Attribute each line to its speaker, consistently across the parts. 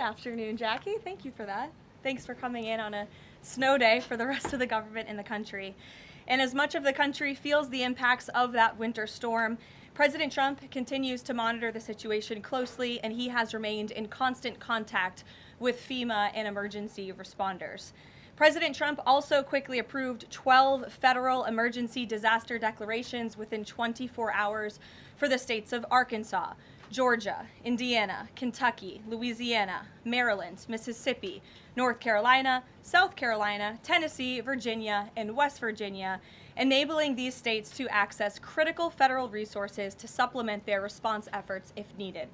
Speaker 1: afternoon, Jackie. Thank you for that. Thanks for coming in on a snow day for the rest of the government in the country. And as much of the country feels the impacts of that winter storm, President Trump continues to monitor the situation closely, and he has remained in constant contact with FEMA and emergency responders. President Trump also quickly approved 12 federal emergency disaster declarations within 24 hours for the states of Arkansas, Georgia, Indiana, Kentucky, Louisiana, Maryland, Mississippi, North Carolina, South Carolina, Tennessee, Virginia, and West Virginia, enabling these states to access critical federal resources to supplement their response efforts if needed.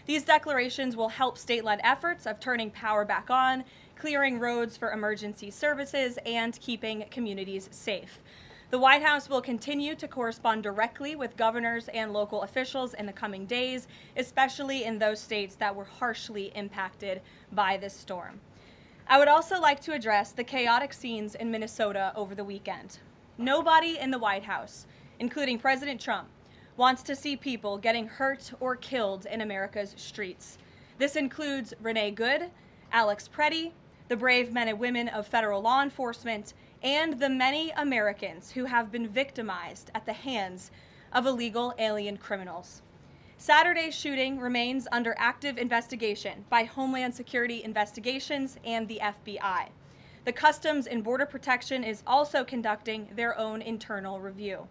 Speaker 1: These declarations will help state-led efforts of turning power back on, clearing roads for emergency services, and keeping communities safe. The White House will continue to correspond directly with governors and local officials in the coming days, especially in those states that were harshly impacted by this storm. I would also like to address the chaotic scenes in Minnesota over the weekend. Nobody in the White House, including President Trump, wants to see people getting hurt or killed in America's streets. This includes Renee Good, Alex Pretti, the brave men and women of federal law enforcement, and the many Americans who have been victimized at the hands of illegal alien criminals. Saturday's shooting remains under active investigation by Homeland Security Investigations and the FBI. The Customs and Border Protection is also conducting their own internal review.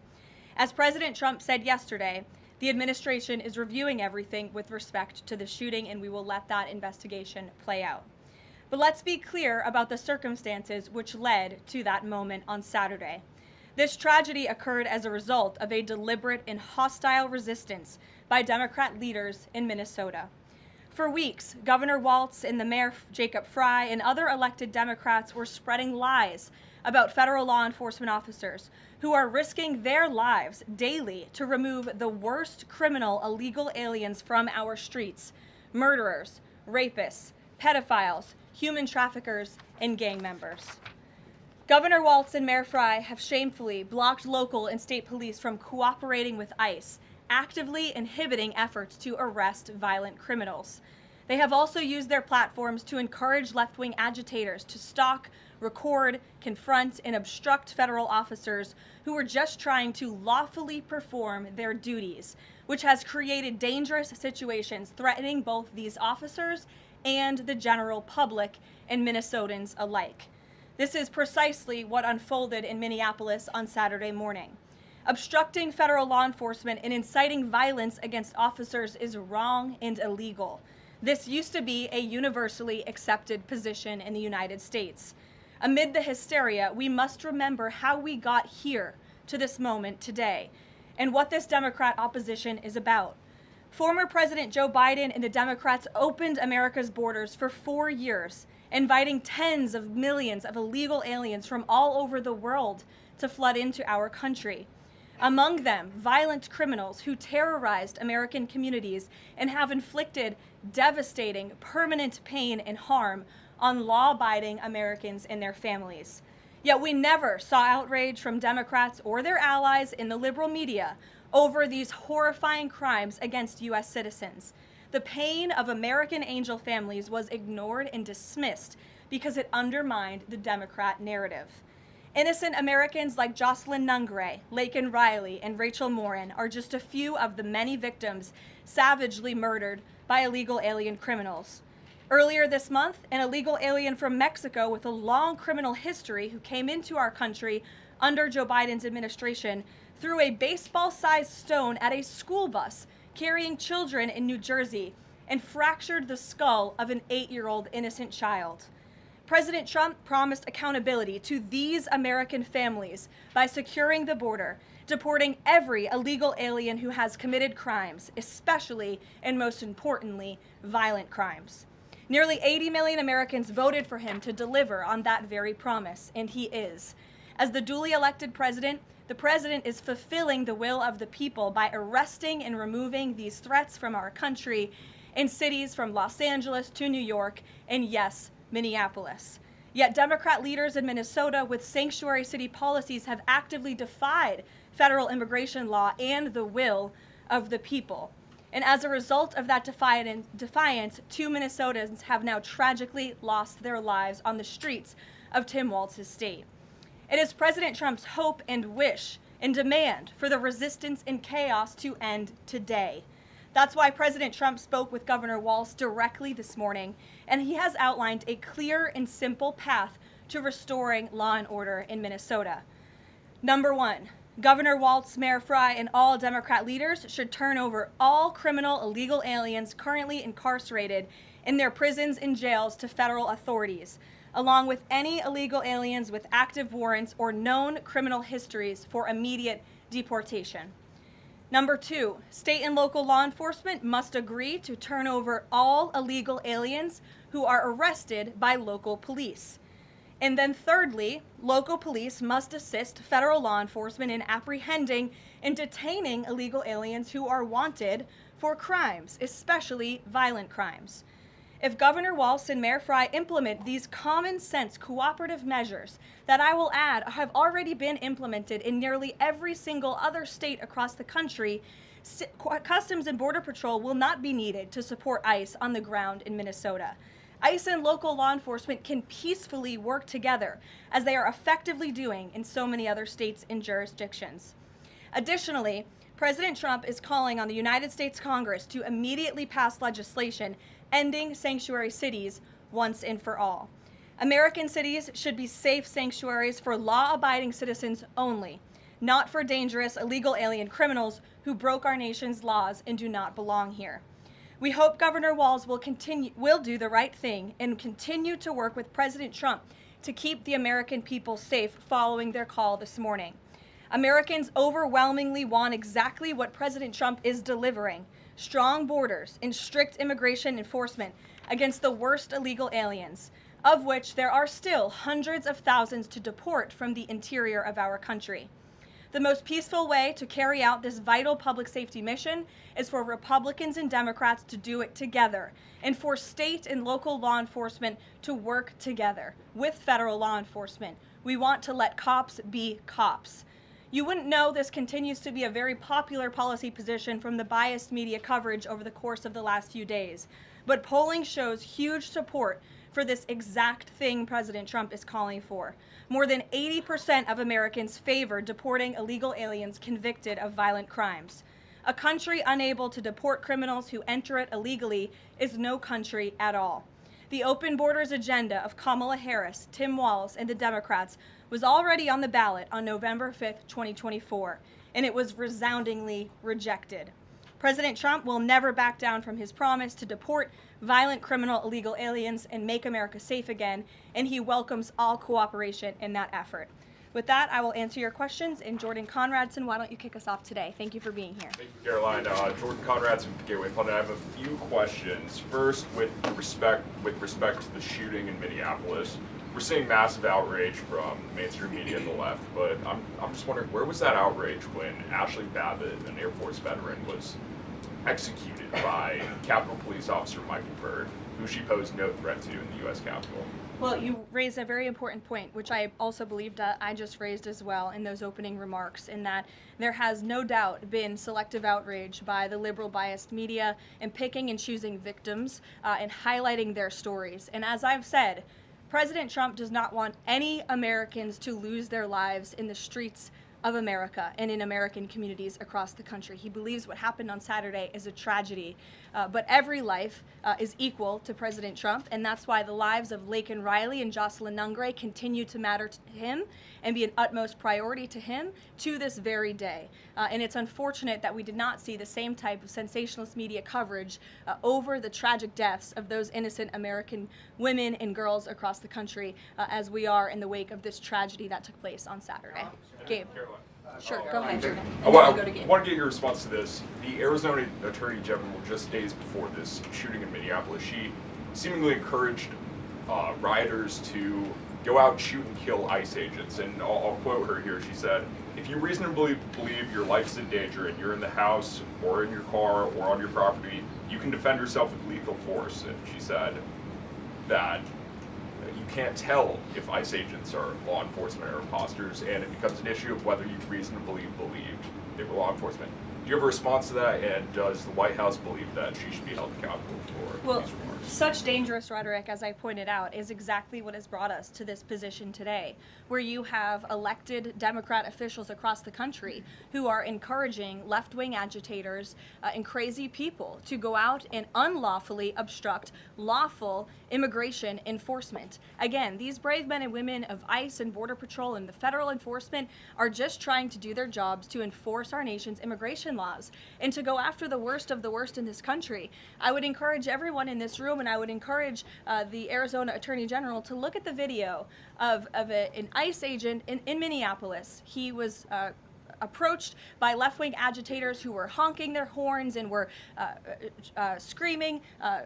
Speaker 1: As President Trump said yesterday, the administration is reviewing everything with respect to the shooting, and we will let that investigation play out. But let's be clear about the circumstances which led to that moment on Saturday. This tragedy occurred as a result of a deliberate and hostile resistance by Democrat leaders in Minnesota. For weeks, Governor Walz and the Mayor Jacob Frey and other elected Democrats were spreading lies about federal law enforcement officers who are risking their lives daily to remove the worst criminal illegal aliens from our streets: murderers, rapists, pedophiles, human traffickers, and gang members. Governor Walz and Mayor Frey have shamefully blocked local and state police from cooperating with ICE, actively inhibiting efforts to arrest violent criminals. They have also used their platforms to encourage left-wing agitators to stalk, record, confront, and obstruct federal officers who are just trying to lawfully perform their duties, which has created dangerous situations threatening both these officers and the general public and Minnesotans alike. This is precisely what unfolded in Minneapolis on Saturday morning. Obstructing federal law enforcement and inciting violence against officers is wrong and illegal. This used to be a universally accepted position in the United States. Amid the hysteria, we must remember how we got here to this moment today and what this Democrat opposition is about. Former President Joe Biden and the Democrats opened America's borders for 4 years, inviting tens of millions of illegal aliens from all over the world to flood into our country. Among them, violent criminals who terrorized American communities and have inflicted devastating, permanent pain and harm on law-abiding Americans and their families. Yet we never saw outrage from Democrats or their allies in the liberal media over these horrifying crimes against U.S. citizens. The pain of American angel families was ignored and dismissed because it undermined the Democrat narrative. Innocent Americans like Jocelyn Nungray, Laken Riley, and Rachel Morin are just a few of the many victims savagely murdered by illegal alien criminals. Earlier this month, an illegal alien from Mexico with a long criminal history who came into our country under Joe Biden's administration threw a baseball-sized stone at a school bus carrying children in New Jersey and fractured the skull of an 8-year-old innocent child. President Trump promised accountability to these American families by securing the border, deporting every illegal alien who has committed crimes, especially and most importantly, violent crimes. Nearly 80 million Americans voted for him to deliver on that very promise, and he is. As the duly elected president, the president is fulfilling the will of the people by arresting and removing these threats from our country in cities from Los Angeles to New York and, yes, Minneapolis. Yet Democrat leaders in Minnesota with sanctuary city policies have actively defied federal immigration law and the will of the people. And as a result of that defiance, 2 Minnesotans have now tragically lost their lives on the streets of Tim Walz's state. It is President Trump's hope and wish and demand for the resistance and chaos to end today. That's why President Trump spoke with Governor Walz directly this morning, and he has outlined a clear and simple path to restoring law and order in Minnesota. Number 1, Governor Walz, Mayor Frey, and all Democrat leaders should turn over all criminal illegal aliens currently incarcerated in their prisons and jails to federal authorities, along with any illegal aliens with active warrants or known criminal histories for immediate deportation. Number 2, state and local law enforcement must agree to turn over all illegal aliens who are arrested by local police. And then thirdly, local police must assist federal law enforcement in apprehending and detaining illegal aliens who are wanted for crimes, especially violent crimes. If Governor Walz and Mayor Frey implement these common sense cooperative measures that I will add have already been implemented in nearly every single other state across the country, Customs and Border Patrol will not be needed to support ICE on the ground in Minnesota. ICE and local law enforcement can peacefully work together, as they are effectively doing in so many other states and jurisdictions. Additionally, President Trump is calling on the United States Congress to immediately pass legislation ending sanctuary cities once and for all. American cities should be safe sanctuaries for law-abiding citizens only, not for dangerous illegal alien criminals who broke our nation's laws and do not belong here. We hope Governor Walz will do the right thing and continue to work with President Trump to keep the American people safe following their call this morning. Americans overwhelmingly want exactly what President Trump is delivering: strong borders and strict immigration enforcement against the worst illegal aliens, of which there are still hundreds of thousands to deport from the interior of our country. The most peaceful way to carry out this vital public safety mission is for Republicans and Democrats to do it together, and for state and local law enforcement to work together with federal law enforcement. We want to let cops be cops. You wouldn't know this continues to be a very popular policy position from the biased media coverage over the course of the last few days, but polling shows huge support for this exact thing President Trump is calling for. More than 80% of Americans favor deporting illegal aliens convicted of violent crimes. A country unable to deport criminals who enter it illegally is no country at all. The open borders agenda of Kamala Harris, Tim Walz, and the Democrats was already on the ballot on November 5th, 2024, and it was resoundingly rejected. President Trump will never back down from his promise to deport violent criminal illegal aliens and make America safe again, and he welcomes all cooperation in that effort. With that, I will answer your questions. And Jordan Conradson, why don't you kick us off today? Thank you for being here.
Speaker 2: Thank you, Caroline. Jordan Conradson with Gateway Pundit. I have a few questions. First, with respect to the shooting in Minneapolis, we're seeing massive outrage from mainstream media and the left, but I'm just wondering, where was that outrage when Ashley Babbitt, an Air Force veteran, was executed by Capitol Police Officer Michael Byrd, who she posed no threat to in the U.S. Capitol?
Speaker 1: Well, you raised a very important point, which I also believed I just raised as well in those opening remarks, in that there has no doubt been selective outrage by the liberal biased media in picking and choosing victims and highlighting their stories. And as I've said, President Trump does not want any Americans to lose their lives in the streets of America and in American communities across the country. He believes what happened on Saturday is a tragedy, but every life is equal to President Trump, and that's why the lives of Laken Riley and Jocelyn Nungray continue to matter to him and be an utmost priority to him to this very day. And it's unfortunate that we did not see the same type of sensationalist media coverage over the tragic deaths of those innocent American women and girls across the country as we are in the wake of this tragedy that took place on Saturday. Gabe. Sure, go ahead, Jordan.
Speaker 2: I want to get your response to this. The Arizona Attorney General, just days before this shooting in Minneapolis, she seemingly encouraged rioters to go out and shoot and kill ICE agents. And I'll quote her here. She said, "If you reasonably believe your life's in danger and you're in the house or in your car or on your property, you can defend yourself with lethal force." And she said that you can't tell if ICE agents are law enforcement or imposters, and it becomes an issue of whether you reasonably believed they were law enforcement. Do you have a response to that, and does the White House believe that she should be held accountable for
Speaker 1: Well,
Speaker 2: these remarks?
Speaker 1: such dangerous rhetoric, as I pointed out, is exactly what has brought us to this position today, where you have elected Democrat officials across the country who are encouraging left-wing agitators and crazy people to go out and unlawfully obstruct lawful immigration enforcement. Again, these brave men and women of ICE and Border Patrol and the federal enforcement are just trying to do their jobs to enforce our nation's immigration laws and to go after the worst of the worst in this country. I would encourage everyone in this room, and I would encourage the Arizona Attorney General to look at the video of an ICE agent in Minneapolis. He was approached by left-wing agitators who were honking their horns and were screaming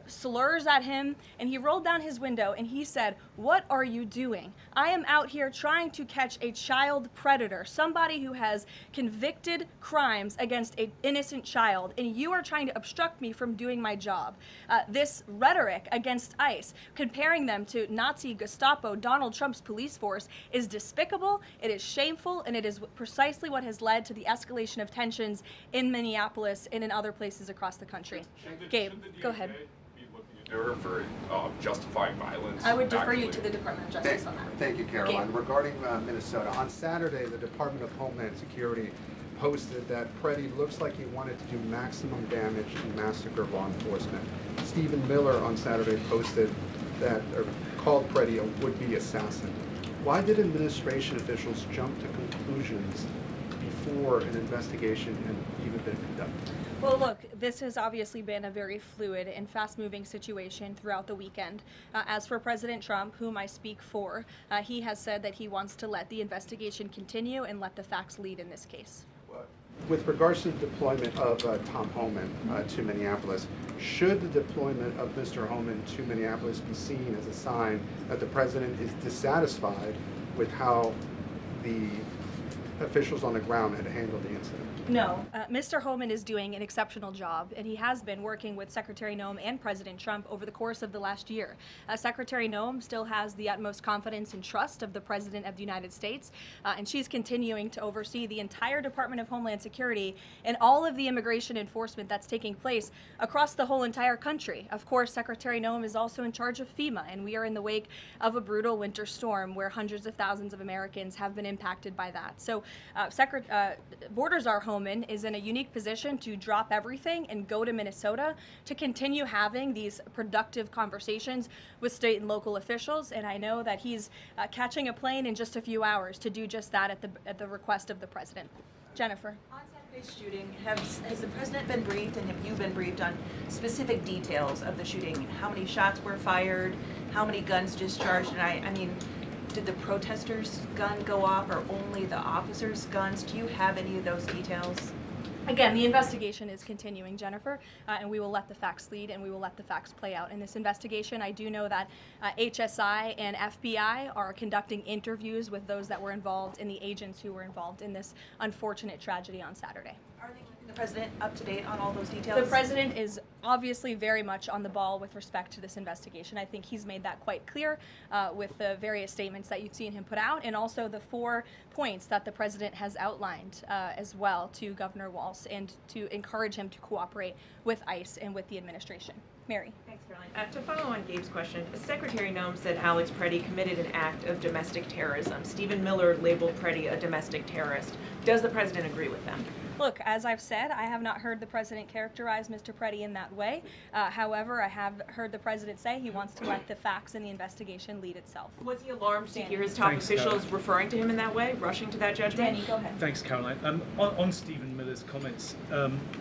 Speaker 1: slurs at him, and he rolled down his window and he said, "What are you doing? I am out here trying to catch a child predator, somebody who has convicted crimes against an innocent child, and you are trying to obstruct me from doing my job." This rhetoric against ICE, comparing them to Nazi Gestapo, Donald Trump's police force, is despicable, it is shameful, and it is precisely what has led to the escalation of tensions in Minneapolis and in other places across the country. Gabe, go ahead.
Speaker 2: Be looking into her for justifying violence?
Speaker 1: I would defer you
Speaker 2: actively?
Speaker 1: to the Department of Justice on that.
Speaker 3: Thank you, Caroline. Regarding Minnesota, on Saturday, the Department of Homeland Security posted that Pretti looks like he wanted to do maximum damage and massacre law enforcement. Stephen Miller on Saturday posted that, or called Pretti a would-be assassin. Why did administration officials jump to conclusions before an investigation had even been conducted?
Speaker 1: Well, look, this has obviously been a very fluid and fast-moving situation throughout the weekend. As for President Trump, whom I speak for, he has said that he wants to let the investigation continue and let the facts lead in this case.
Speaker 3: With regards to the deployment of Tom Homan to Minneapolis, should the deployment of Mr. Homan to Minneapolis be seen as a sign that the president is dissatisfied with how the officials on the ground had handled the incident?
Speaker 1: No, Mr. Homan is doing an exceptional job, and he has been working with Secretary Noem and President Trump over the course of the last year. Secretary Noem still has the utmost confidence and trust of the President of the United States, and she's continuing to oversee the entire Department of Homeland Security and all of the immigration enforcement that's taking place across the whole entire country. Of course, Secretary Noem is also in charge of FEMA, and we are in the wake of a brutal winter storm where hundreds of thousands of Americans have been impacted by that. So Borders Are Homan is in a unique position to drop everything and go to Minnesota to continue having these productive conversations with state and local officials. And I know that he's catching a plane in just a few hours to do just that at the request of the president. Jennifer.
Speaker 4: On Saturday's shooting, has the president been briefed, and have you been briefed on specific details of the shooting? How many shots were fired? How many guns discharged? And I mean, did the protesters' gun go off, or only the officers' guns? Do you have any of those details?
Speaker 1: Again, the investigation is continuing, Jennifer, and we will let the facts lead, and we will let the facts play out in this investigation. I do know that HSI and FBI are conducting interviews with those that were involved and the agents who were involved in this unfortunate tragedy on Saturday.
Speaker 4: Are they keeping the president up to date on all those details?
Speaker 1: The president is obviously very much on the ball with respect to this investigation. I think he's made that quite clear with the various statements that you've seen him put out, and also the 4 points that the president has outlined as well to Governor Walz, and to encourage him to cooperate with ICE and with the administration. Mary.
Speaker 5: Thanks, Caroline. To follow on Gabe's question, Secretary Noem said Alex Pretti committed an act of domestic terrorism. Stephen Miller labeled Pretti a domestic terrorist. Does the president agree with them?
Speaker 1: Look, as I've said, I have not heard the president characterize Mr. Pretti in that way. However, I have heard the president say he wants to let the facts in the investigation lead itself.
Speaker 5: Was he alarmed to
Speaker 1: Danny.
Speaker 5: hear his top
Speaker 6: Thanks,
Speaker 5: officials
Speaker 6: Caroline.
Speaker 5: referring to him in that way, rushing to that judgment?
Speaker 1: Danny, go ahead.
Speaker 6: Thanks, Caroline. On Stephen Miller's comments,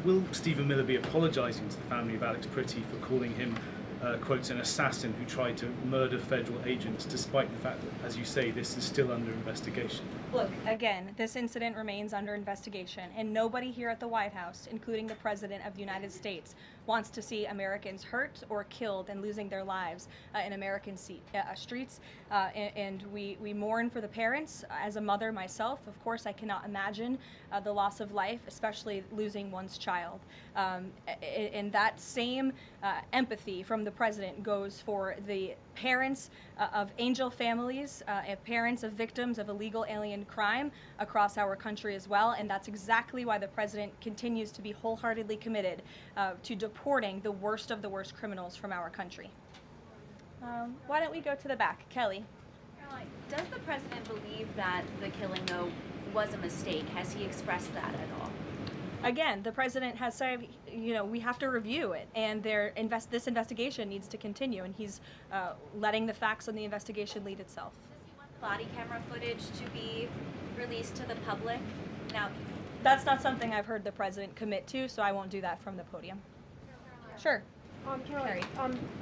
Speaker 6: will Stephen Miller be apologising to the family of Alex Pretti for calling him, quotes, an assassin who tried to murder federal agents, despite the fact that, as you say, this is still under investigation?
Speaker 1: Look, again, this incident remains under investigation, and nobody here at the White House, including the President of the United States, wants to see Americans hurt or killed and losing their lives in American streets. And we mourn for the parents. As a mother myself, of course, I cannot imagine the loss of life, especially losing one's child. And that same empathy from the President goes for the parents of angel families, parents of victims of illegal alien in crime across our country as well, and that's exactly why the president continues to be wholeheartedly committed to deporting the worst of the worst criminals from our country. Why don't we go to the back? Kelly.
Speaker 7: Caroline, does the president believe that the killing, though, was a mistake? Has he expressed that at all?
Speaker 1: Again, the president has said, we have to review it, and this investigation needs to continue, and he's letting the facts on the investigation lead itself.
Speaker 7: Does he want the body camera footage to be released to the public? Now,
Speaker 1: that's not something I've heard the president commit to, so I won't do that from the podium. Sure.
Speaker 8: Caroline,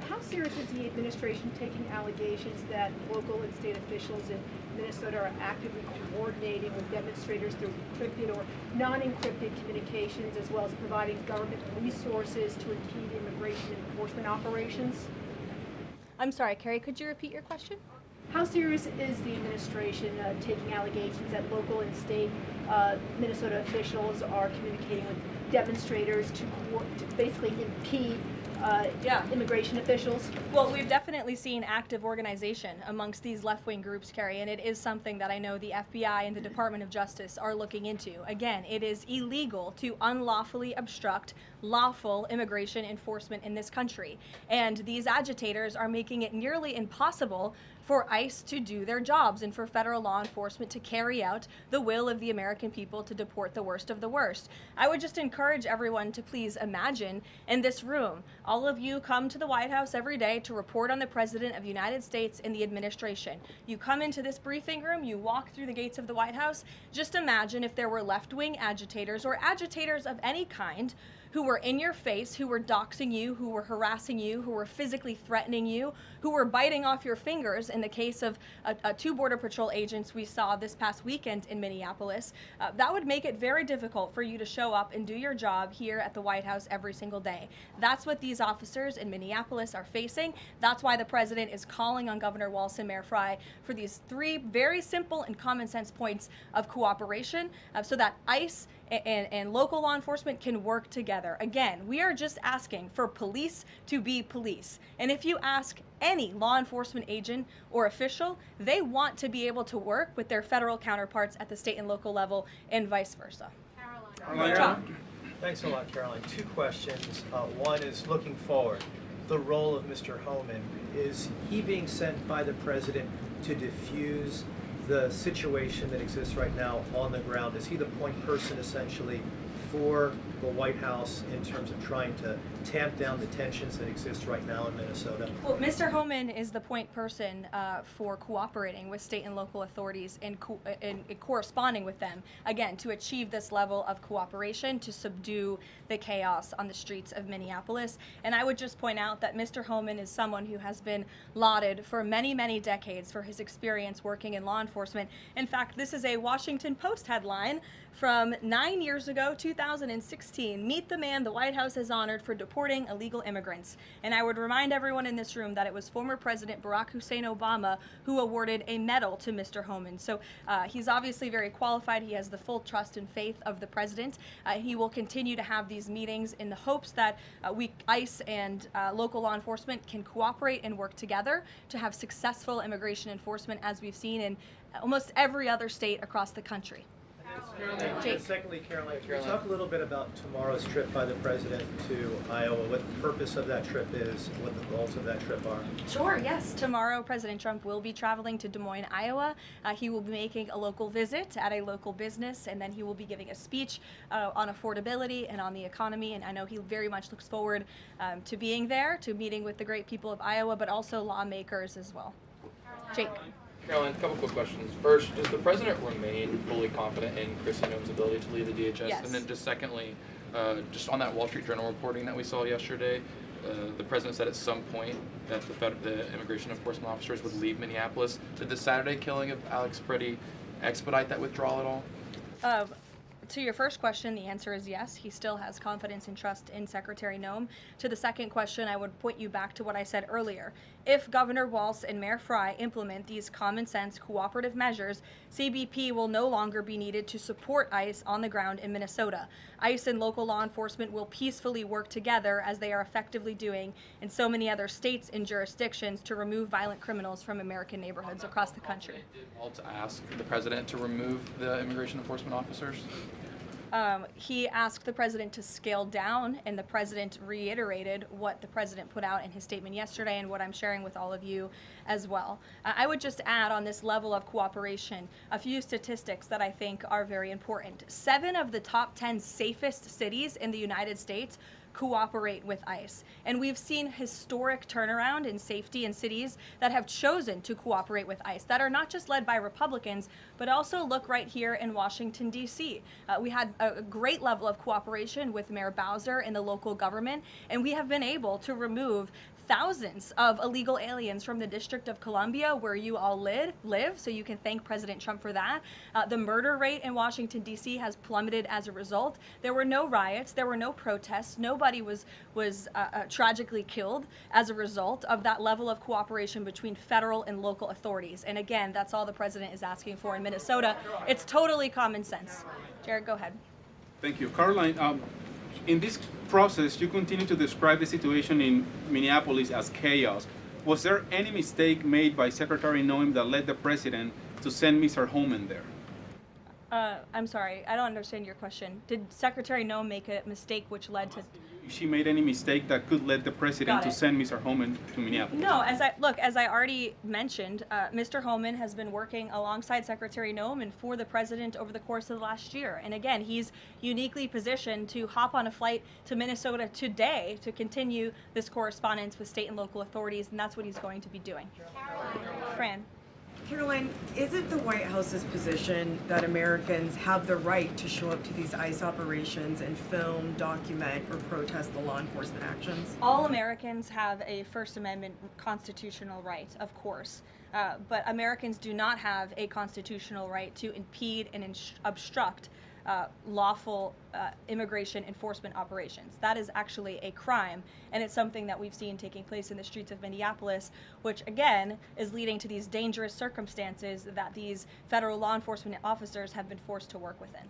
Speaker 8: how serious is the administration taking allegations that local and state officials in Minnesota are actively coordinating with demonstrators through encrypted or non-encrypted communications, as well as providing government resources to impede immigration enforcement operations?
Speaker 1: I'm sorry, Carrie, could you repeat your question?
Speaker 8: How serious is the administration taking allegations that local and state Minnesota officials are communicating with demonstrators to basically impede immigration officials?
Speaker 1: Well, we've definitely seen active organization amongst these left-wing groups, Carrie, and it is something that I know the FBI and the Department of Justice are looking into. Again, it is illegal to unlawfully obstruct lawful immigration enforcement in this country, and these agitators are making it nearly impossible for ICE to do their jobs and for federal law enforcement to carry out the will of the American people to deport the worst of the worst. I would just encourage everyone to please imagine in this room, all of you come to the White House every day to report on the President of the United States and the administration. You come into this briefing room, you walk through the gates of the White House. Just imagine if there were left-wing agitators or agitators of any kind who were in your face, who were doxing you, who were harassing you, who were physically threatening you, who were biting off your fingers in the case of two Border Patrol agents we saw this past weekend in Minneapolis. That would make it very difficult for you to show up and do your job here at the White House every single day. That's what these officers in Minneapolis are facing. That's why the president is calling on Governor Walz and Mayor Frey for these three very simple and common sense points of cooperation so that ICE and local law enforcement can work together. Again, we are just asking for police to be police. And if you ask any law enforcement agent or official, they want to be able to work with their federal counterparts at the state and local level and vice versa.
Speaker 9: Caroline. Thanks a lot, Caroline. Two questions. One is looking forward. The role of Mr. Homan. Is he being sent by the president to diffuse the situation that exists right now on the ground? Is he the point person essentially for the White House in terms of trying to tamp down the tensions that exist right now in Minnesota?
Speaker 1: Well, Mr. Homan is the point person for cooperating with state and local authorities and corresponding with them, again, to achieve this level of cooperation to subdue the chaos on the streets of Minneapolis. And I would just point out that Mr. Homan is someone who has been lauded for many, many decades for his experience working in law enforcement. In fact, this is a Washington Post headline from 9 years ago, 2016. Meet the man the White House has honored for deporting illegal immigrants. And I would remind everyone in this room that it was former President Barack Hussein Obama who awarded a medal to Mr. Homan. So he's obviously very qualified. He has the full trust and faith of the president. He will continue to have these meetings in the hopes that ICE and local law enforcement can cooperate and work together to have successful immigration enforcement, as we've seen in almost every other state across the country.
Speaker 9: And secondly, Caroline, can you talk a little bit about tomorrow's trip by the president to Iowa, what the purpose of that trip is, what the goals of that trip are?
Speaker 1: Sure, yes. Tomorrow, President Trump will be traveling to Des Moines, Iowa. He will be making a local visit at a local business, and then he will be giving a speech on affordability and on the economy. And I know he very much looks forward to being there, to meeting with the great people of Iowa, but also lawmakers as well. Jake.
Speaker 10: Caroline, a couple quick questions. First, does the president remain fully confident in Kristi Noem's ability to lead the DHS?
Speaker 1: Yes.
Speaker 10: And then just secondly, just on that Wall Street Journal reporting that we saw yesterday, the president said at some point that the immigration enforcement officers would leave Minneapolis. Did the Saturday killing of Alex Pretti expedite that withdrawal at all?
Speaker 1: To your first question, the answer is yes. He still has confidence and trust in Secretary Noem. To the second question, I would point you back to what I said earlier. If Governor Walz and Mayor Frey implement these common sense cooperative measures, CBP will no longer be needed to support ICE on the ground in Minnesota. ICE and local law enforcement will peacefully work together, as they are effectively doing in so many other states and jurisdictions, to remove violent criminals from American neighborhoods across the country.
Speaker 10: Did Walz ask the president to remove the immigration enforcement officers?
Speaker 1: He asked the president to scale down, and the president reiterated what the president put out in his statement yesterday and what I'm sharing with all of you as well. I would just add on this level of cooperation a few statistics that I think are very important. 7 of the top 10 safest cities in the United States cooperate with ICE. And we've seen historic turnaround in safety in cities that have chosen to cooperate with ICE, that are not just led by Republicans, but also look right here in Washington, D.C. We had a great level of cooperation with Mayor Bowser and the local government, and we have been able to remove thousands of illegal aliens from the District of Columbia, where you all live, so you can thank President Trump for that. The murder rate in Washington, D.C. has plummeted as a result. There were no riots, there were no protests, nobody was tragically killed as a result of that level of cooperation between federal and local authorities. And again, that's all the president is asking for in Minnesota. It's totally common sense. Jared, go ahead.
Speaker 11: Thank you. Karoline, in this process, you continue to describe the situation in Minneapolis as chaos. Was there any mistake made by Secretary Noem that led the president to send Mr. Homan there?
Speaker 1: I'm sorry, I don't understand your question. Did Secretary Noem make a mistake which led to...
Speaker 11: If she made any mistake that could lead the president to send Mr. Homan to Minneapolis?
Speaker 1: No, as I already mentioned, Mr. Homan has been working alongside Secretary Noem and for the president over the course of the last year. And again, he's uniquely positioned to hop on a flight to Minnesota today to continue this correspondence with state and local authorities, and that's what he's going to be doing. Fran.
Speaker 12: Karoline, is it the White House's position that Americans have the right to show up to these ICE operations and film, document, or protest the law enforcement actions?
Speaker 1: All Americans have a First Amendment constitutional right, of course, but Americans do not have a constitutional right to impede and obstruct lawful immigration enforcement operations. That is actually a crime, and it's something that we've seen taking place in the streets of Minneapolis, which again is leading to these dangerous circumstances that these federal law enforcement officers have been forced to work within.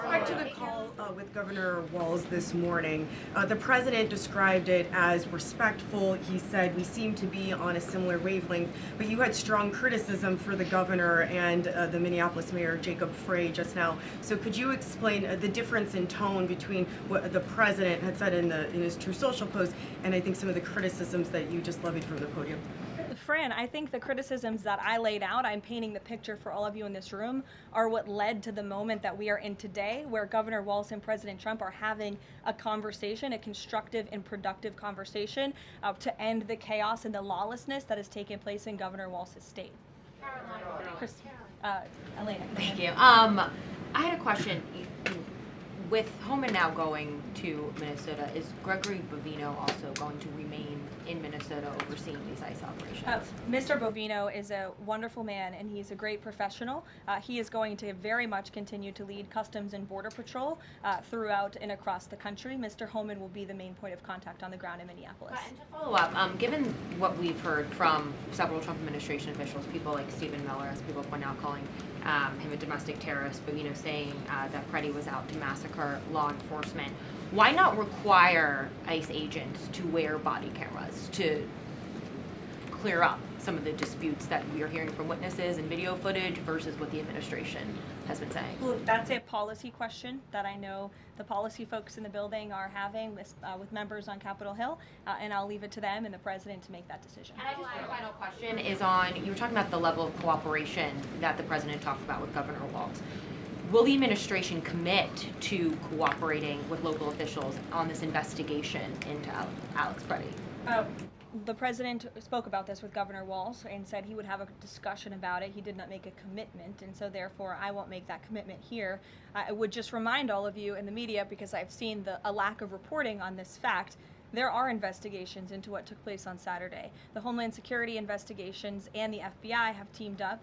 Speaker 12: Back to the call with Governor Walz this morning, the president described it as respectful. He said, we seem to be on a similar wavelength, but you had strong criticism for the governor and the Minneapolis mayor, Jacob Frey, just now. So could you explain the difference in tone between what the president had said in his True Social post and I think some of the criticisms that you just levied from the podium?
Speaker 1: Fran, I think the criticisms that I laid out, I'm painting the picture for all of you in this room, are what led to the moment that we are in today, where Governor Walz and President Trump are having a conversation, a constructive and productive conversation to end the chaos and the lawlessness that has taken place in Governor Walz's state. Elena.
Speaker 13: Thank you. I had a question. With Homan now going to Minnesota, is Gregory Bovino also going to remain in Minnesota overseeing these ICE operations?
Speaker 1: Mr. Bovino is a wonderful man, and he's a great professional. He is going to very much continue to lead Customs and Border Patrol throughout and across the country. Mr. Homan will be the main point of contact on the ground in Minneapolis.
Speaker 13: And to follow up, given what we've heard from several Trump administration officials, people like Stephen Miller, as people point out, calling him a domestic terrorist, Bovino saying that Pretti was out to massacre law enforcement, why not require ICE agents to wear body cameras to clear up some of the disputes that we are hearing from witnesses and video footage versus what the administration has been saying?
Speaker 1: Well, that's a policy question that I know the policy folks in the building are having with members on Capitol Hill, and I'll leave it to them and the president to make that decision.
Speaker 13: And I just have a final question is on, you were talking about the level of cooperation that the president talked about with Governor Walz. Will the administration commit to cooperating with local officials on this investigation into Alex Pretti?
Speaker 1: The president spoke about this with Governor Walz and said he would have a discussion about it. He did not make a commitment, and so therefore I won't make that commitment here. I would just remind all of you in the media, because I've seen a lack of reporting on this fact, There are investigations into what took place on Saturday. The Homeland Security investigations and the FBI have teamed up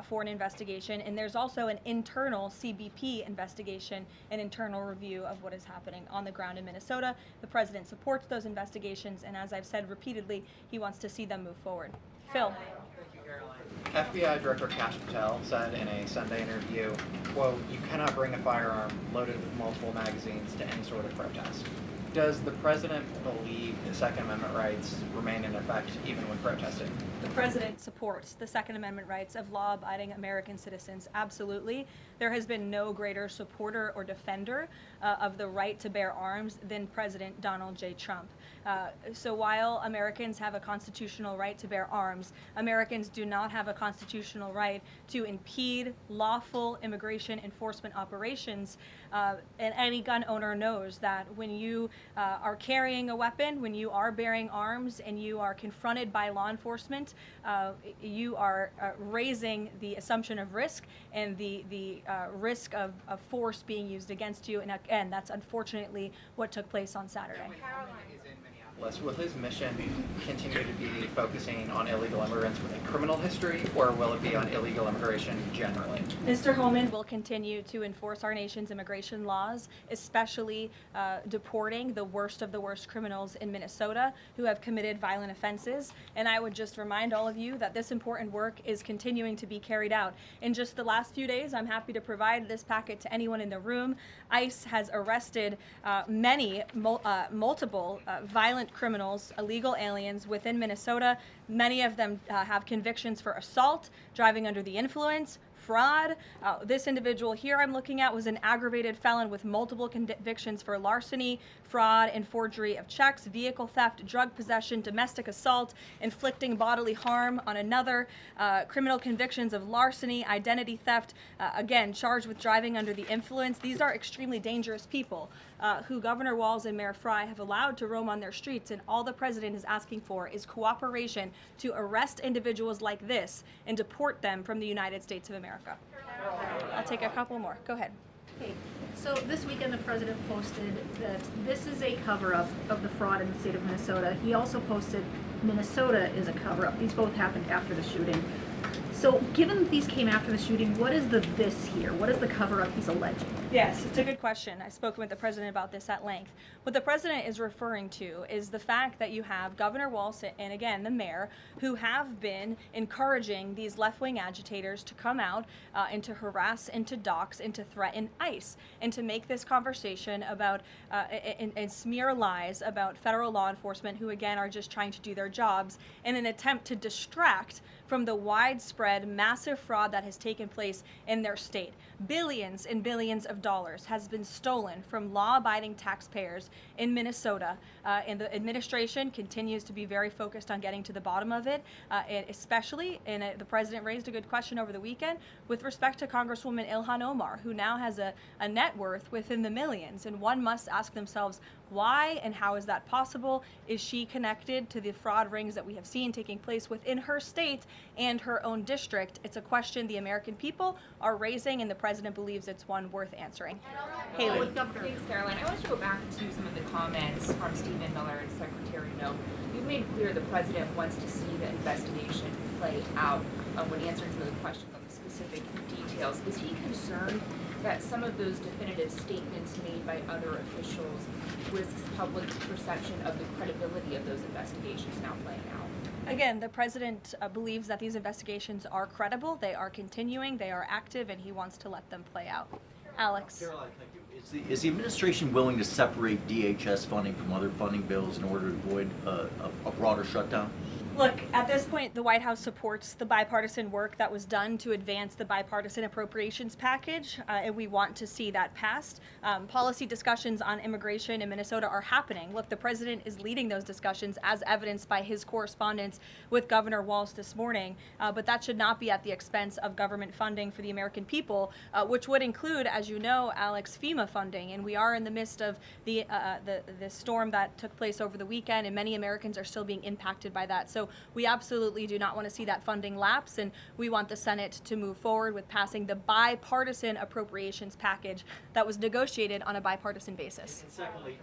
Speaker 1: for an investigation, and there's also an internal CBP investigation, an internal review of what is happening on the ground in Minnesota. The president supports those investigations, and as I've said repeatedly, he wants to see them move forward. Phil.
Speaker 14: FBI Director Kash Patel said in a Sunday interview, quote, "You cannot bring a firearm loaded with multiple magazines to any sort of protest." Does the president believe the Second Amendment rights remain in effect even when protesting?
Speaker 1: The president supports the Second Amendment rights of law-abiding American citizens. Absolutely. There has been no greater supporter or defender of the right to bear arms than President Donald J. Trump. So while Americans have a constitutional right to bear arms, Americans do not have a constitutional right to impede lawful immigration enforcement operations. And any gun owner knows that when you are carrying a weapon, when you are bearing arms and you are confronted by law enforcement, you are raising the assumption of risk and the risk of force being used against you. And again, that's unfortunately what took place on Saturday.
Speaker 14: Will his mission continue to be focusing on illegal immigrants with a criminal history, or will it be on illegal immigration generally?
Speaker 1: Mr. Homan will continue to enforce our nation's immigration laws, especially deporting the worst of the worst criminals in Minnesota who have committed violent offenses. And I would just remind all of you that this important work is continuing to be carried out. In just the last few days, I'm happy to provide this packet to anyone in the room. ICE has arrested multiple violent criminals, illegal aliens within Minnesota. Many of them have convictions for assault, driving under the influence, fraud. This individual here I'm looking at was an aggravated felon with multiple convictions for larceny, fraud, and forgery of checks, vehicle theft, drug possession, domestic assault, inflicting bodily harm on another, criminal convictions of larceny, identity theft, again, charged with driving under the influence. These are extremely dangerous people who Governor Walz and Mayor Frey have allowed to roam on their streets, and all the president is asking for is cooperation to arrest individuals like this and deport them from the United States of America. I'll take a couple more. Go ahead.
Speaker 8: Okay, so this weekend the president posted that this is a cover-up of the fraud in the state of Minnesota. He also posted Minnesota is a cover-up. These both happened after the shooting. So given that these came after the shooting, what is the this here? What is the cover-up he's alleging?
Speaker 1: Yes, it's a good question. I've spoken with the president about this at length. What the president is referring to is the fact that you have Governor Walz and again the mayor who have been encouraging these left-wing agitators to come out and to harass and to dox and to threaten ICE and to make this conversation about and smear lies about federal law enforcement who again are just trying to do their jobs in an attempt to distract from the widespread massive fraud that has taken place in their state. Billions and billions of dollars has been stolen from law-abiding taxpayers in Minnesota, and the administration continues to be very focused on getting to the bottom of it, and especially, and the president raised a good question over the weekend, with respect to Congresswoman Ilhan Omar, who now has a net worth within the millions, and one must ask themselves, why and how is that possible? Is she connected to the fraud rings that we have seen taking place within her state and her own district? It's a question the American people are raising, and the president believes it's one worth answering. Haley.
Speaker 5: Thanks, Caroline. I want to go back to some of the comments from Stephen Miller and Secretary Noem. You've made clear the president wants to see the investigation play out when answering some of the questions on the specific details. Is he concerned that some of those definitive statements made by other officials risks public perception of the credibility of those investigations now playing out?
Speaker 1: Again, the president believes that these investigations are credible, they are continuing, they are active, and he wants to let them play out. Alex.
Speaker 15: Caroline, thank you. Is the administration willing to separate DHS funding from other funding bills in order to avoid a broader shutdown?
Speaker 1: Look, at this point, the White House supports the bipartisan work that was done to advance the bipartisan appropriations package, and we want to see that passed. Policy discussions on immigration in Minnesota are happening. Look, the president is leading those discussions as evidenced by his correspondence with Governor Walz this morning, but that should not be at the expense of government funding for the American people, which would include, as you know, Alex, FEMA funding, and we are in the midst of the storm that took place over the weekend, and many Americans are still being impacted by that. So So we absolutely do not want to see that funding lapse, and we want the Senate to move forward with passing the bipartisan appropriations package that was negotiated on a bipartisan basis.
Speaker 15: And secondly,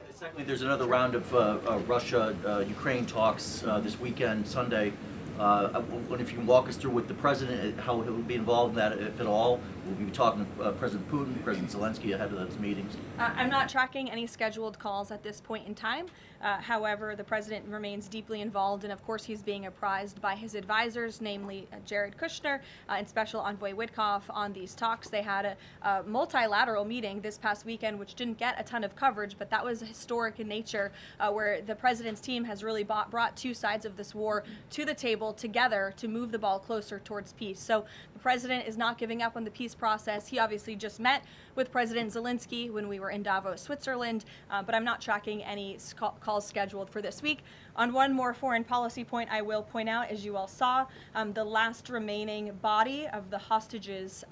Speaker 15: there's another round of Russia-Ukraine talks this weekend, Sunday. I wonder if you can walk us through with the president, how he'll be involved in that, if at all. We'll be talking to President Putin, President Zelensky ahead of those meetings.
Speaker 1: I'm not tracking any scheduled calls at this point in time. However, the president remains deeply involved, and of course he's being apprised by his advisors, namely Jared Kushner and Special Envoy Witkoff, on these talks. They had a multilateral meeting this past weekend, which didn't get a ton of coverage, but that was historic in nature, where the president's team has really brought two sides of this war to the table together to move the ball closer towards peace. So the president is not giving up on the peace process. He obviously just met with President Zelensky when we were in Davos, Switzerland, but I'm not tracking any calls scheduled for this week. On one more foreign policy point, I will point out, as you all saw, the last remaining body of the hostages,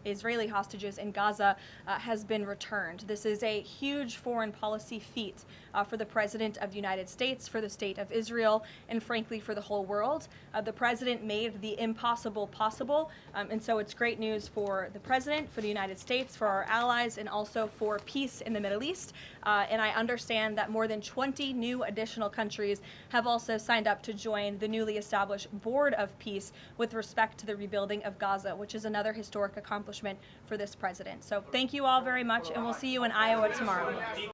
Speaker 1: Israeli hostages in Gaza, has been returned. This is a huge foreign policy feat for the President of the United States, for the State of Israel, and frankly for the whole world. The President made the impossible possible, and so it's great news for the President, for the United States, for our allies, and also for peace in the Middle East. And I understand that more than 20 new additional countries have also signed up to join the newly established Board of Peace with respect to the rebuilding of Gaza, which is another historic accomplishment for this president. So thank you all very much, and we'll see you in Iowa tomorrow.